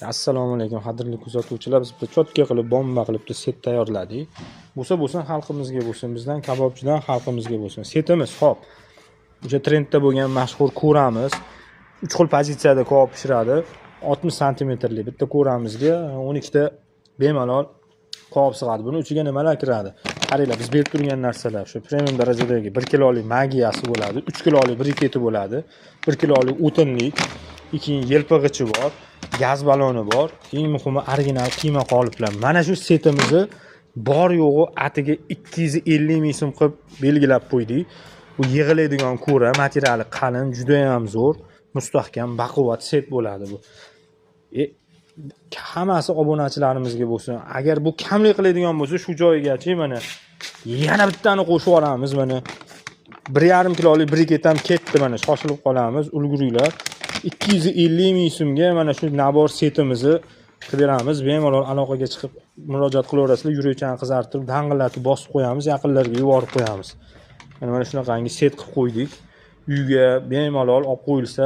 Assalomu alaykum qadrli kuzatuvchilar. Biz bitta cho'tka qilib, bomba qilib set tayyorladik. Bo'lsa xalqimizga bo'lsin, bizdan kabobchidan xalqimizga bo'lsin. Setimiz xo'p. O'sha trendda bo'lgan mashhur ko'ramiz. 3 xil pozitsiyada kabob pishiradi. 60 santimetrli bitta ko'ramizga 12 ta bemalol kabob sig'adi. Buni ichiga nimalar kiradi? Qaranglar, biz berib turgan narsalar shu premium darajadagi 1 kilolik magiyasi bo'ladi, 3 kilolik briketi bo'ladi, 1 kilolik o'tinlik, keyin yelpig'ichi bor, gaz baloni bor, eng muhimi original qiyma qoliplar. Mana shu setimizni bor yo'g'i atiga 250 ming so'm qilib belgilab qo'ydik. Bu yig'iladigan ko'ra, materiali qalin, juda ham zo'r, mustahkam, baquvvat set bo'ladi bu. Hammasi obunachilarimizga bo'lsin. Agar bu kamlik qiladigan bo'lsa, shu joyigacha mana yana bittani qo'shib yuboramiz. Mana 1,5 kilolik briket ham ketdi, mana shoshilib qolamiz, ulguringlar. 250 ming so'mga mana shu nabor setimizni qilib beramiz. Bemalol aloqaga chiqib murojaat qilaverasizlar, yurakchani qizartirib, dang'illatib bosib qo'yamiz, yaqinlarga yuborib qo'yamiz. Mana shunaqangi set qilib qo'ydik. Uyga bemalol olib qo'yilsa,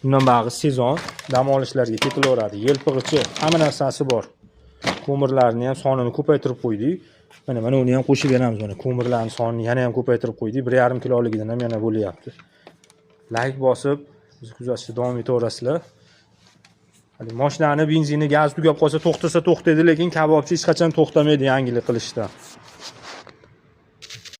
bundan bag'i sezon dam olishlarga ketilaveradi. Yelpig'ichi, hamma narsasi bor. Ko'mirlarni ham sonini ko'paytirib qo'ydik. Mana uni ham qo'shib beramiz. Mana ko'mirlarning sonini yana ham ko'paytirib qo'ydik. 1,5 kiloligidan ham yana bo'lyapti. Like bosib, bizni kuzatishda davom etaverasizlar. Hali mashinani benzini, gaz tugab qolsa to'xtasa to'xtaydi, lekin kabobchi hech qachon to'xtamaydi yangilik qilishda.